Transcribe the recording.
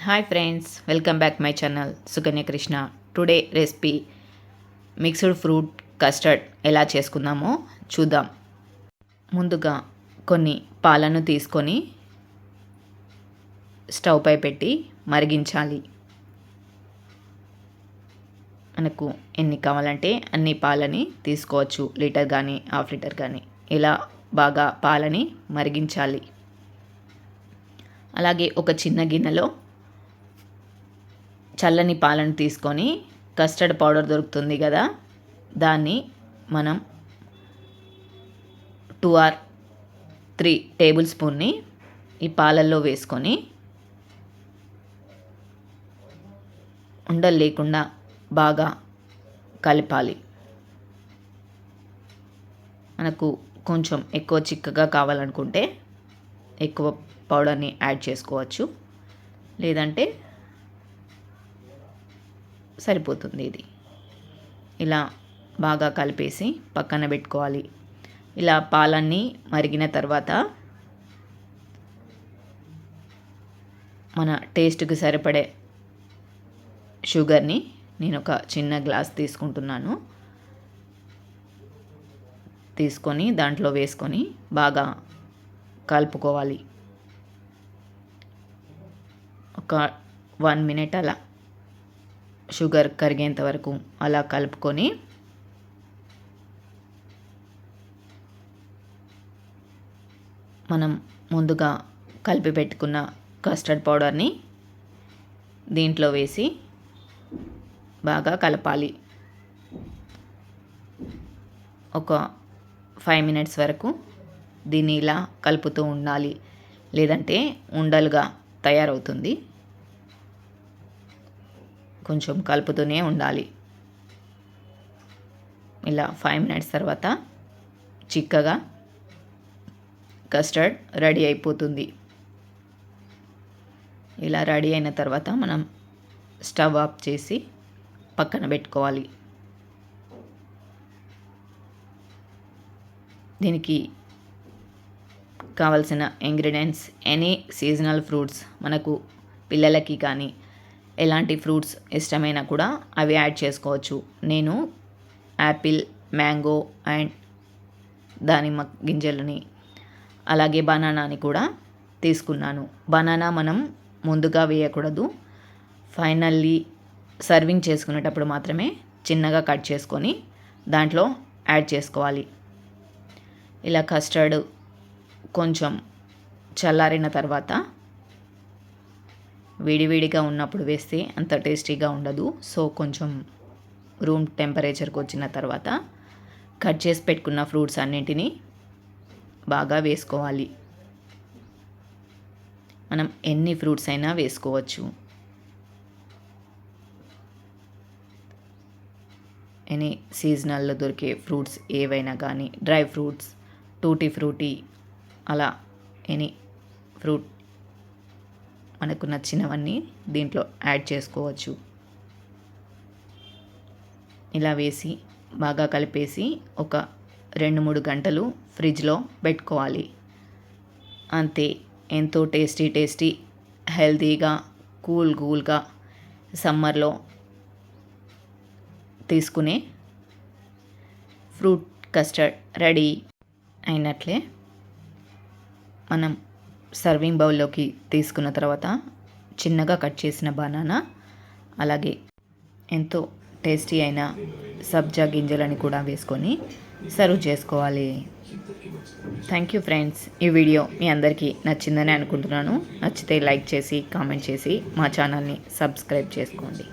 Hi friends, welcome back my channel Sukanya Krishna. Today recipe mixed fruit custard ఎలా చేసుకుందామో చూద్దాం. ముందుగా కొన్ని పాలను తీసుకొని స్టవ్ పై పెట్టి మరిగించాలి. మనకు ఎన్ని కావాలంటే అన్ని పాలని తీసుకోవచ్చు, లీటర్ కానీ హాఫ్ లీటర్ కానీ. ఇలా బాగా పాలని మరిగించాలి. అలాగే ఒక చిన్న గిన్నెలో చల్లని పాలను తీసుకొని కస్టర్డ్ పౌడర్ దొరుకుతుంది కదా, దాన్ని మనం 2 or 3 టేబుల్ స్పూన్ని ఈ పాలల్లో వేసుకొని ఉండలు లేకుండా బాగా కలపాలి. మనకు కొంచెం ఎక్కువ చిక్కగా కావాలనుకుంటే ఎక్కువ పౌడర్ని యాడ్ చేసుకోవచ్చు, లేదంటే సరిపోతుంది. ఇది ఇలా బాగా కలిపేసి పక్కన పెట్టుకోవాలి. ఇలా పాలన్నీ మరిగిన తర్వాత మన టేస్ట్కి సరిపడే షుగర్ని నేను ఒక చిన్న గ్లాస్ తీసుకుంటున్నాను. తీసుకొని దాంట్లో వేసుకొని బాగా కలుపుకోవాలి. ఒక 1 minute అలా షుగర్ కరిగేంత వరకు అలా కలుపుకొని మనం ముందుగా కలిపి పెట్టుకున్న కస్టర్డ్ పౌడర్ని దీంట్లో వేసి బాగా కలపాలి. ఒక 5 minutes వరకు దీన్ని ఇలా కలుపుతూ ఉండాలి, లేదంటే ఉండలుగా తయారవుతుంది. కొంచెం కలుపుతూనే ఉండాలి. ఇలా 5 minutes తర్వాత చిక్కగా కస్టర్డ్ రెడీ అయిపోతుంది. ఇలా రెడీ అయిన తర్వాత మనం స్టవ్ ఆఫ్ చేసి పక్కన పెట్టుకోవాలి. దీనికి కావలసిన ఇంగ్రీడియంట్స్ ఎనీ సీజనల్ ఫ్రూట్స్, మనకు పిల్లలకి కానీ ఎలాంటి ఫ్రూట్స్ ఇష్టమైనా కూడా అవి యాడ్ చేసుకోవచ్చు. నేను యాపిల్, మ్యాంగో అండ్ దానిమ్మ గింజలని, అలాగే బనానాని కూడా తీసుకున్నాను. బనానా మనం ముందుగా వేయకూడదు, ఫైనల్లీ సర్వింగ్ చేసుకునేటప్పుడు మాత్రమే చిన్నగా కట్ చేసుకొని దాంట్లో యాడ్ చేసుకోవాలి. ఇలా కస్టర్డ్ కొంచెం చల్లారిన తర్వాత వేడివేడిగా ఉన్నప్పుడు వేస్తే అంత టేస్టీగా ఉండదు. సో కొంచెం రూమ్ టెంపరేచర్కి వచ్చిన తర్వాత కట్ చేసి పెట్టుకున్న ఫ్రూట్స్ అన్నింటినీ బాగా వేసుకోవాలి. మనం ఎన్ని ఫ్రూట్స్ అయినా వేసుకోవచ్చు. ఎనీ సీజనల్లో దొరికే ఫ్రూట్స్ ఏవైనా కానీ, డ్రై ఫ్రూట్స్, టూటీ ఫ్రూటీ, అలా ఎనీ ఫ్రూట్ మనకు నచ్చినవన్నీ దీంట్లో యాడ్ చేసుకోవచ్చు. ఇలా వేసి బాగా కలిపేసి ఒక 2-3 గంటలు ఫ్రిడ్జ్లో పెట్టుకోవాలి. అంతే, ఎంతో టేస్టీ హెల్తీగా కూల్గా సమ్మర్లో తీసుకునే ఫ్రూట్ కస్టర్డ్ రెడీ అయినట్లే. మనం సర్వింగ్ బౌల్లోకి తీసుకున్న తర్వాత చిన్నగా కట్ చేసిన బనానా, అలాగే ఎంతో టేస్టీ అయిన సబ్జా గింజలని కూడా వేసుకొని సర్వ్ చేసుకోవాలి. Thank you friends. ఈ వీడియో మీ అందరికీ నచ్చిందని అనుకుంటున్నాను. నచ్చితే లైక్ చేసి కామెంట్ చేసి మా ఛానల్ని సబ్స్క్రైబ్ చేసుకోండి.